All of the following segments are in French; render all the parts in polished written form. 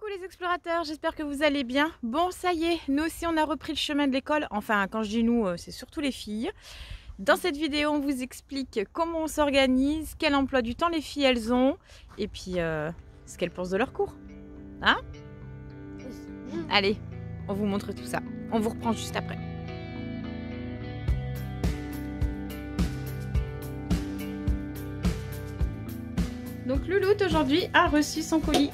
Coucou les explorateurs, j'espère que vous allez bien. Bon, ça y est, nous aussi on a repris le chemin de l'école. Enfin, quand je dis nous, c'est surtout les filles. Dans cette vidéo, on vous explique comment on s'organise, quel emploi du temps les filles elles ont, et puis ce qu'elles pensent de leur cours. Hein? Allez, on vous montre tout ça. On vous reprend juste après. Donc Louloute aujourd'hui a reçu son colis.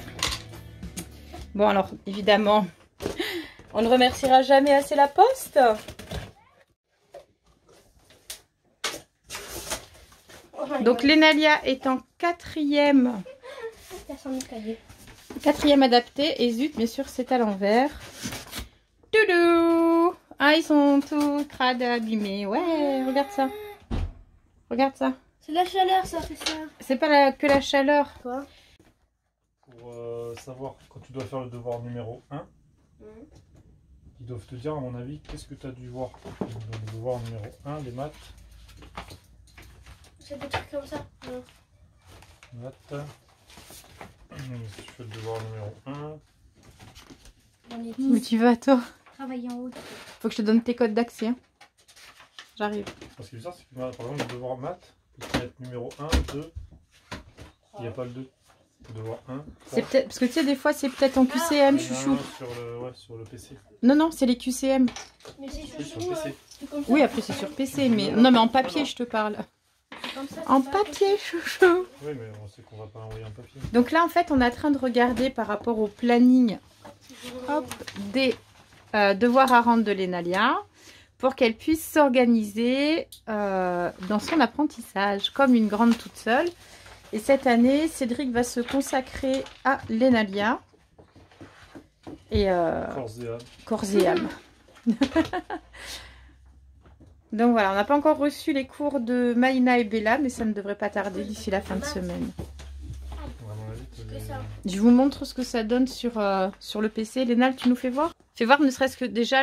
Bon alors évidemment, on ne remerciera jamais assez la poste. Donc Lénalia est en quatrième adapté. Et zut, bien sûr c'est à l'envers. Toudou! Ah, ils sont tout crades, abîmés. Ouais, regarde ça. Regarde ça. C'est la chaleur, ça fait ça. C'est pas que la chaleur. Quoi? Pour savoir quand tu dois faire le devoir numéro 1, ils doivent te dire, à mon avis, qu'est-ce que tu as dû voir. Donc, le devoir numéro 1, les maths. C'est des trucs comme ça. Non. Maths. Si tu fais le devoir numéro 1. On est Où tu vas toi? travailler en haut. Faut que je te donne tes codes d'accès. Hein. J'arrive. Parce que ça, c'est que par exemple, le devoir maths, il faut mettre numéro 1, 2. Il n'y a pas le 2. Le devoir 1. C'est peut-être parce que tu sais des fois c'est peut-être en QCM, chouchou. Sur le PC. Non, c'est les QCM. Mais c'est Oui, sur le PC. Oui, après c'est sur PC, mais non, mais en papier je te parle. En papier, chouchou. Oui, mais on sait qu'on va pas envoyer un papier. Donc là en fait on est en train de regarder par rapport au planning des devoirs à rendre de Lénalia pour qu'elle puisse s'organiser dans son apprentissage comme une grande toute seule. Et cette année, Cédric va se consacrer à Lénalia et corps et âme. Donc voilà, on n'a pas encore reçu les cours de Maïna et Bella, mais ça ne devrait pas tarder d'ici la fin de semaine. Je vous montre ce que ça donne sur le PC. Lénal, tu nous fais voir? Fais voir ne serait-ce que déjà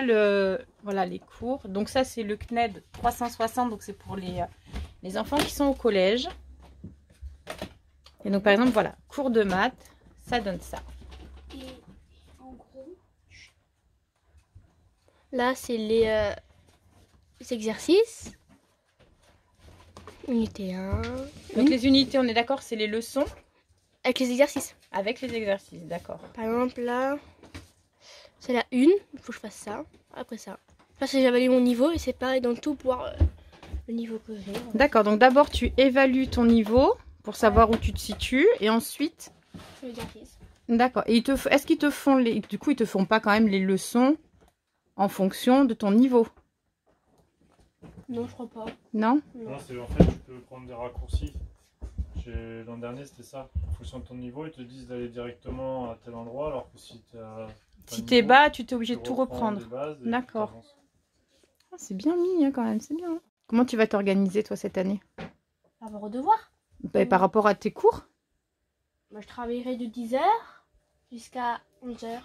voilà, les cours. Donc ça, c'est le CNED 360, donc c'est pour les enfants qui sont au collège. Et donc par exemple, voilà, cours de maths, ça donne ça. Et en gros, là, c'est les exercices. Unité 1. Donc les unités, on est d'accord, c'est les leçons Avec les exercices. avec les exercices, d'accord. Par exemple, là, c'est la 1. Il faut que je fasse ça. Après ça. Là, c'est j'avais mon niveau et c'est pareil dans tout pour le niveau que j'ai. D'accord, donc d'abord tu évalues ton niveau pour savoir où tu te situes et ensuite... L'exercice. D'accord, et est-ce qu'ils te font du coup ils te font pas quand même les leçons en fonction de ton niveau? Non, je crois pas. Non? Non, c'est en fait, tu peux prendre des raccourcis. L'an dernier, c'était ça. En fonction de ton niveau, ils te disent d'aller directement à tel endroit, alors que si t'es bas, tu t'es obligé de tout reprendre. D'accord. Ah, c'est bien mis hein, quand même, c'est bien. Comment tu vas t'organiser toi cette année? Par rapport au devoir. Par rapport à tes cours? Moi, je travaillerai de 10h jusqu'à 11h.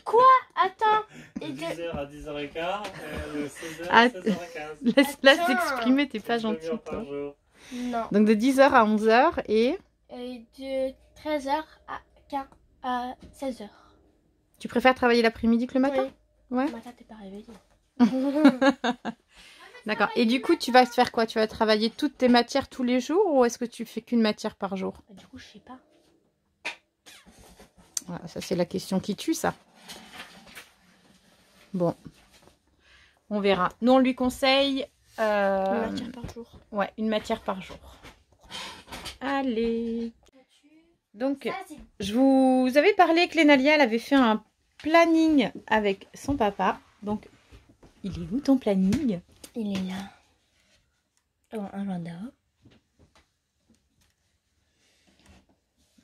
Quoi? Attends. De 10h à 10h15, de 16h Ah, à 16h15. Laisse-la s'exprimer, t'es pas gentil toi. Non. Donc de 10h à 11h et... Et de 13h à 16h. Tu préfères travailler l'après-midi que le matin? Oui. Ouais. Le matin, t'es pas réveillée. D'accord. Et du coup, tu vas faire quoi? Tu vas travailler toutes tes matières tous les jours ou est-ce que tu fais qu'une matière par jour? Du coup, je sais pas. Voilà, ça c'est la question qui tue ça. Bon. On verra. Nous, on lui conseille... Une matière par jour. Ouais, une matière par jour. Allez. Donc, je vous avais parlé que Lénalia, elle avait fait un planning avec son papa. Donc, il est où ton planning? Il est là. Dans un agenda.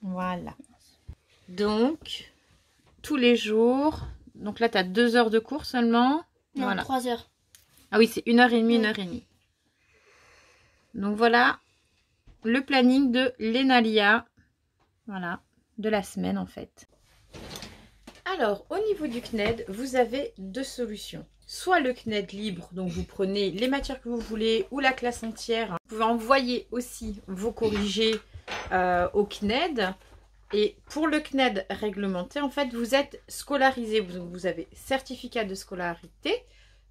Voilà. Donc, tous les jours. Donc là, tu as 2 heures de cours seulement. Non, Voilà. 3 heures. Ah oui, c'est 1h30, 1h30. Donc voilà le planning de Lénalia. Voilà, de la semaine en fait. Alors, au niveau du CNED, vous avez 2 solutions. Soit le CNED libre, donc vous prenez les matières que vous voulez ou la classe entière. Vous pouvez envoyer aussi vos corrigés au CNED Et pour le CNED réglementé, en fait, vous êtes scolarisé. Vous avez certificat de scolarité.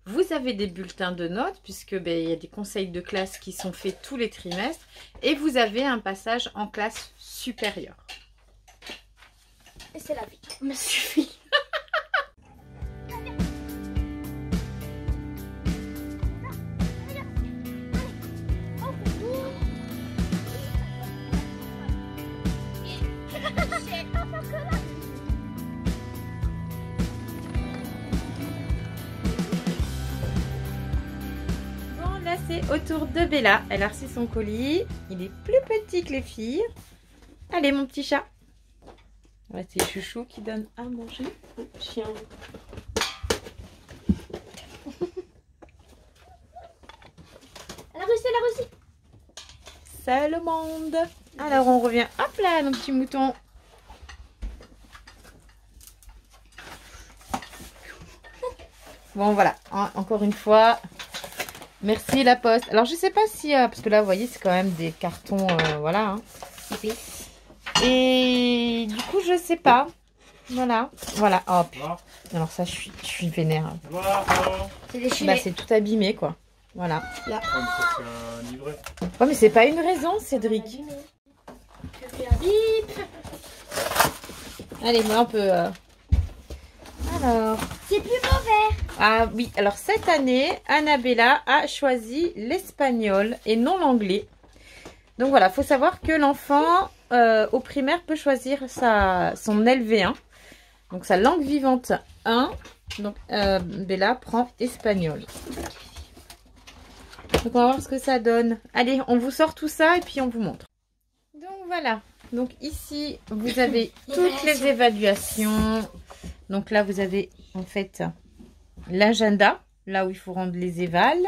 Vous avez des bulletins de notes, puisque il y a des conseils de classe qui sont faits tous les trimestres. Et vous avez un passage en classe supérieure. Et c'est la vie. Ça me suffit. C'est au tour de Bella. Elle a reçu son colis. Il est plus petit que les filles. Allez, mon petit chat. Ouais, c'est Chouchou qui donne à manger au chien. Elle a réussi, elle a réussi. C'est le monde. Alors, on revient. Hop là, nos petits moutons. Bon, voilà. Encore une fois. Merci la poste. Alors je sais pas si... parce que là vous voyez c'est quand même des cartons... voilà. Hein. Et du coup je sais pas. Voilà. Voilà. Hop. Alors ça je suis vénère. C'est déchiré. Bah, c'est tout abîmé quoi. Voilà. Là. Ouais mais c'est pas une raison Cédric. Je fais un bip. Allez moi on peut... Alors... C'est plus mauvais. Ah oui, alors cette année, Annabella a choisi l'espagnol et non l'anglais. Donc voilà, il faut savoir que l'enfant au primaire peut choisir son LV1. Donc sa langue vivante 1. Donc Bella prend espagnol. Donc on va voir ce que ça donne. Allez, on vous sort tout ça et puis on vous montre. Donc voilà. Donc ici, vous avez toutes les évaluations. Donc là, vous avez en fait l'agenda, là où il faut rendre les évals.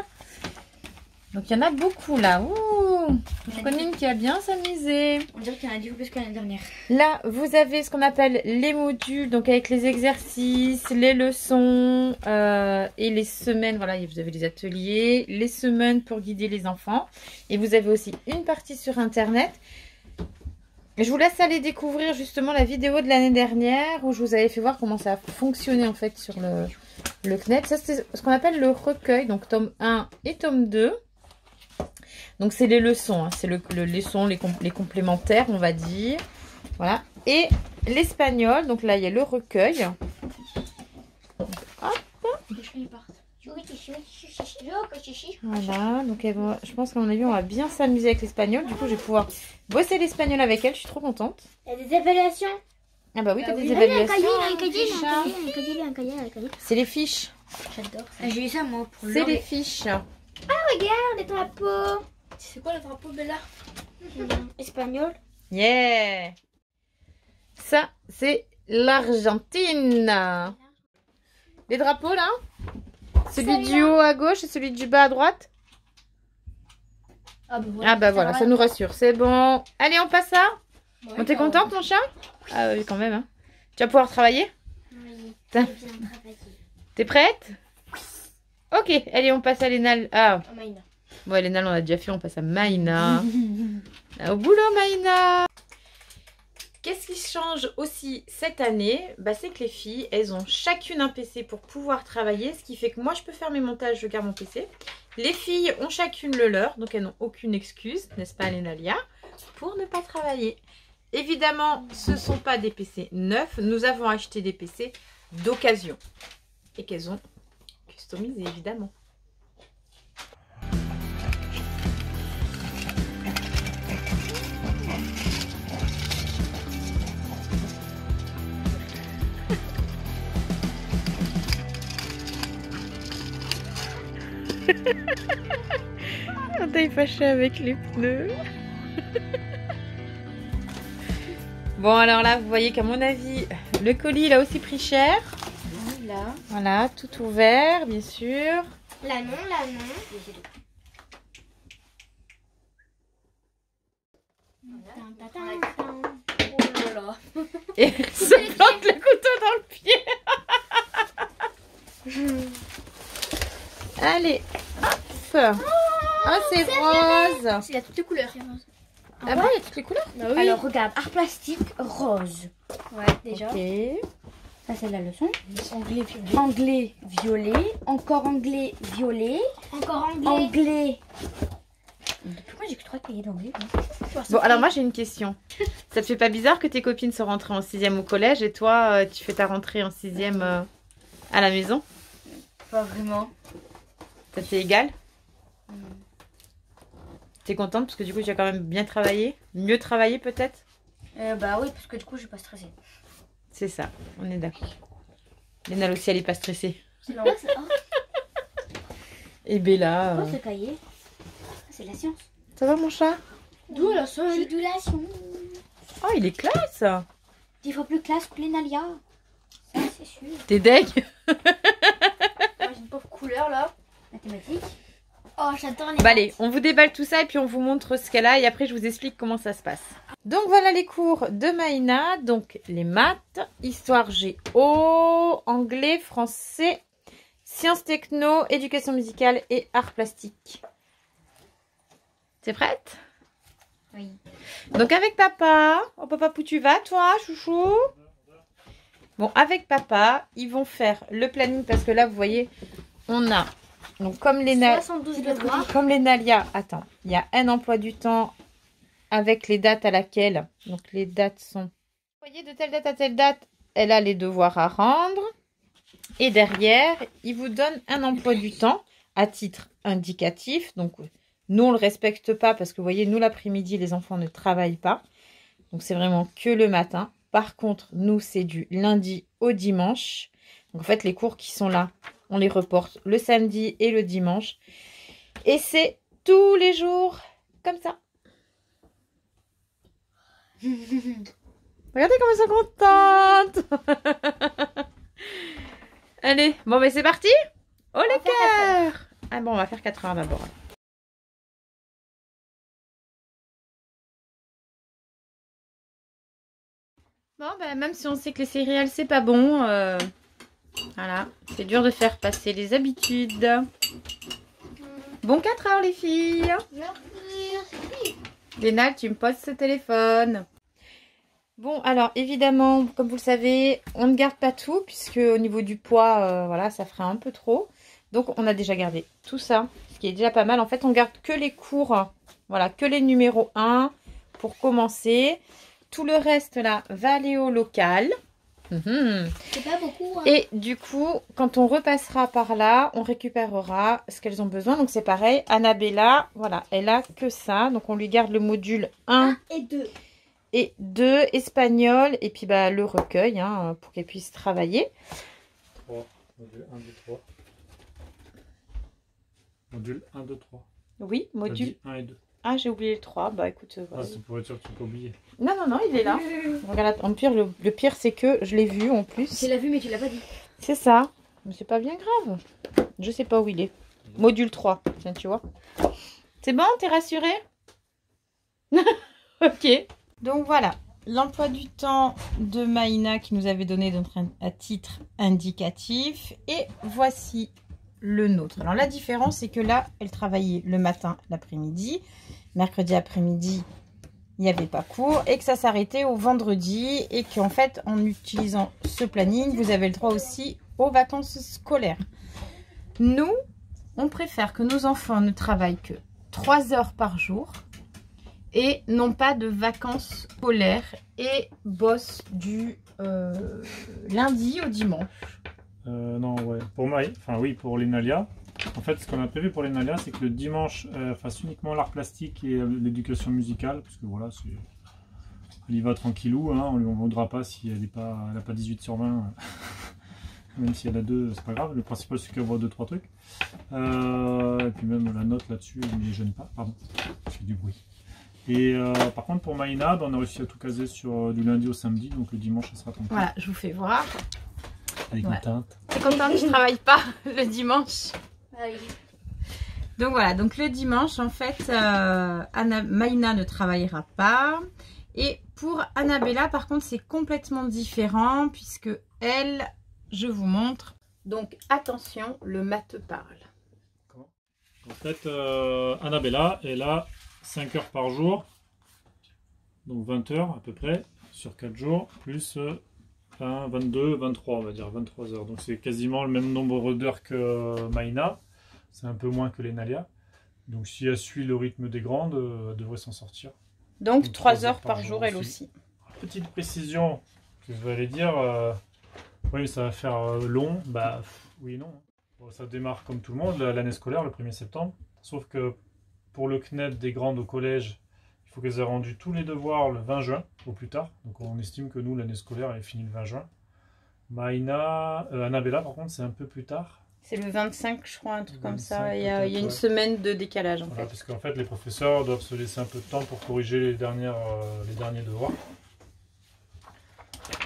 Donc il y en a beaucoup là. Ouh, je connais une qui a bien s'amusé. On dirait qu'il y en a 10 fois plus que l'année dernière. Là, vous avez ce qu'on appelle les modules, donc avec les exercices, les leçons et les semaines. Voilà, vous avez les ateliers, les semaines pour guider les enfants. Et vous avez aussi une partie sur Internet. Je vous laisse aller découvrir justement la vidéo de l'année dernière où je vous avais fait voir comment ça a fonctionné en fait sur le CNED. Ça c'est ce qu'on appelle le recueil, donc tome 1 et tome 2. Donc c'est les leçons, hein. C'est le leçon, les complémentaires on va dire. Voilà. Et l'espagnol, donc là il y a le recueil. Donc, hop. Voilà, donc je pense qu'à mon avis on va bien s'amuser avec l'espagnol. Du coup je vais pouvoir bosser l'espagnol avec elle, je suis trop contente. Il y a des évaluations. Ah bah oui, t'as des évaluations. C'est les fiches. J'adore ça. J'ai eu ça moi pour C'est les fiches. Ah regarde les drapeaux. C'est quoi le drapeau Bella? Espagnol. Yeah. Ça c'est l'Argentine. Les drapeaux là? Celui du haut à gauche et celui du bas à droite? Ah bah voilà, ça nous rassure. C'est bon. Allez, on passe ça. Ouais, Bon, t'es contente, mon chat? Ah oui, quand même. Hein. Tu vas pouvoir travailler? Oui. T'es prête? Ok, allez, on passe à Lénal. Ah, Maïna. bon, Lénal, on a déjà fait. On passe à Maïna. Au boulot, Maïna. Qu'est-ce qui change aussi cette année? Bah, c'est que les filles, elles ont chacune un PC pour pouvoir travailler. Ce qui fait que moi, je peux faire mes montages, je garde mon PC. Les filles ont chacune le leur, donc elles n'ont aucune excuse, n'est-ce pas Lénalia, pour ne pas travailler. Évidemment, ce ne sont pas des PC neufs. Nous avons acheté des PC d'occasion. Et qu'elles ont customisé, évidemment. On est fâché avec les pneus. Bon alors là vous voyez qu'à mon avis le colis il a aussi pris cher. Là. Voilà, tout ouvert bien sûr. Là non, là non. Oh là là. Et elle se plante le couteau dans le pied. Allez, hop. Ah c'est rose. Il a toutes les couleurs. Ah bon, il y a toutes les couleurs? Bah oui. Alors regarde, art plastique rose. Ouais, déjà. Ok. Ça c'est la leçon. Anglais, violet. Anglais violet. Encore anglais violet. Encore anglais. Anglais. Depuis quand j'ai que 3 cahiers d'anglais? Bon, alors moi j'ai une question. Ça te fait pas bizarre que tes copines sont rentrées en 6e au collège et toi, tu fais ta rentrée en 6e à la maison? Pas vraiment. Ça t'est égal? T'es contente parce que du coup tu as quand même bien travaillé? Mieux travaillé peut-être? Bah oui, parce que du coup je suis pas stressée. C'est ça, on est d'accord. Léna aussi elle est pas stressée. C'est normal ça. Oh, Et Bella... quoi ce cahier? C'est la science. Ça va mon chat? D'où la seule. Modulation. Oh il est classe! 10 fois plus classe que les Nalia. Ça c'est sûr. T'es deg? Moi, j'ai une pauvre couleur là. Mathématiques. Oh, j'adore les. Bah allez, on vous déballe tout ça et puis on vous montre ce qu'elle a et après je vous explique comment ça se passe. Donc voilà les cours de Maïna, donc les maths, histoire géo, anglais, français, sciences techno, éducation musicale et arts plastiques. T'es prête? Oui. Donc avec papa, oh papa où tu vas toi chouchou? Bon avec papa, ils vont faire le planning parce que là vous voyez, on a... Donc comme les 72 devoirs. Comme les Nalia, attends, il y a un emploi du temps avec les dates à laquelle. Donc les dates sont... Vous voyez, de telle date à telle date, elle a les devoirs à rendre. Et derrière, il vous donne un emploi du temps à titre indicatif. Donc nous, on ne le respecte pas parce que vous voyez, nous, l'après-midi, les enfants ne travaillent pas. Donc c'est vraiment que le matin. Par contre, nous, c'est du lundi au dimanche. Donc en fait, les cours qui sont là, on les reporte le samedi et le dimanche. Et c'est tous les jours comme ça. Regardez comme elles sont contentes. Allez, bon mais c'est parti. Oh les cœurs. Ah bon, on va faire 4 heures d'abord. Bon, ben, même si on sait que les céréales, c'est pas bon, voilà, c'est dur de faire passer les habitudes. Bon 4 heures, les filles. Merci. Léna, tu me poses ce téléphone. Bon, alors, évidemment, comme vous le savez, on ne garde pas tout, puisque au niveau du poids, voilà, ça ferait un peu trop. Donc, on a déjà gardé tout ça, ce qui est déjà pas mal. En fait, on garde que les cours, voilà, que les numéros 1 pour commencer. Tout le reste, là, va aller au local. C'est pas beaucoup. Hein. Et du coup, quand on repassera par là, on récupérera ce qu'elles ont besoin. Donc, c'est pareil. Annabella, voilà, elle a que ça. Donc, on lui garde le module 1 et 2. et 2, espagnol. Et puis, bah, le recueil, hein, pour qu'elle puisse travailler. 3, module 1, 2, 3. Module 1, 2, 3. Oui, module 1 et 2. Ah, j'ai oublié le 3. Bah, écoute. Ah, c'est pour être sûr que tu n'as pas oublié. Non, non, non, il est là. Regarde, en pire, le pire, c'est que je l'ai vu en plus. Tu l'as vu, mais tu l'as pas dit. C'est ça. Mais c'est pas bien grave. Je sais pas où il est. Module 3. Tiens, tu vois. C'est bon, t'es rassuré? Ok. Donc voilà. L'emploi du temps de Maïna qui nous avait donné à titre indicatif. Et voici le nôtre. Alors la différence, c'est que là, elle travaillait le matin, l'après-midi. Mercredi après-midi, il n'y avait pas cours. Et que ça s'arrêtait au vendredi. Et qu'en fait, en utilisant ce planning, vous avez le droit aussi aux vacances scolaires. Nous, on préfère que nos enfants ne travaillent que 3 heures par jour et n'ont pas de vacances scolaires et bossent du lundi au dimanche. Non, ouais. Pour pour les Nalia. En fait, ce qu'on a prévu pour les Nalia, c'est que le dimanche, fasse uniquement l'art plastique et l'éducation musicale. Parce que voilà, elle y va tranquillou. Hein, on ne lui en voudra pas si elle n'a pas 18 sur 20. Même si elle a 2, c'est pas grave. Le principal, c'est qu'elle voit 2-3 trucs. Et puis même la note là-dessus, elle ne les gêne pas. Pardon, je fais du bruit. Et par contre, pour Maïna, on a réussi à tout caser sur du lundi au samedi. Donc le dimanche, ça sera tranquille. Voilà, je vous fais voir. Elle est contente. T'es contente que je ne travaille pas le dimanche? Ah oui. Donc voilà, donc le dimanche, en fait, Maïna ne travaillera pas. Et pour Annabella, par contre, c'est complètement différent puisque elle, je vous montre. Donc attention, le maths parle. En fait, Annabella, elle a 5 heures par jour Donc 20 heures à peu près sur 4 jours, plus 22, 23 on va dire, 23 heures. Donc c'est quasiment le même nombre d'heures que Maïna. C'est un peu moins que l'Enalia. Donc si elle suit le rythme des grandes, elle devrait s'en sortir. Donc 3 heures par jour elle aussi. Petite précision que je vais aller dire, oui ça va faire long, bah oui et non. Bon, ça démarre comme tout le monde l'année scolaire le 1er septembre, sauf que pour le CNED des grandes au collège, il faut qu'elles aient rendu tous les devoirs le 20 juin au plus tard. Donc on estime que nous l'année scolaire elle est finie le 20 juin. Maïna, Annabella par contre c'est un peu plus tard. C'est le 25 je crois, un truc comme ça. Il y a une ouais. semaine de décalage en Voilà, fait. parce qu'en fait les professeurs doivent se laisser un peu de temps pour corriger les derniers devoirs.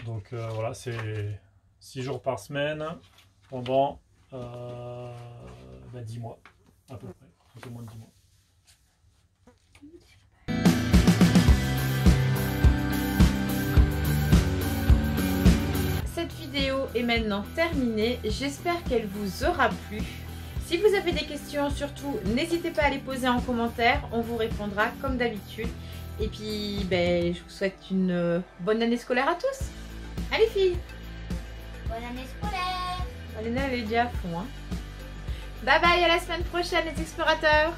Donc voilà, c'est 6 jours par semaine pendant 10 mois à peu près, un peu moins de 10 mois. Cette vidéo est maintenant terminée, j'espère qu'elle vous aura plu. Si vous avez des questions surtout, n'hésitez pas à les poser en commentaire, on vous répondra comme d'habitude. Et puis je vous souhaite une bonne année scolaire à tous. Allez filles, Bonne année scolaire. Alena elle est déjà à fond. Hein. Bye bye, à la semaine prochaine les explorateurs.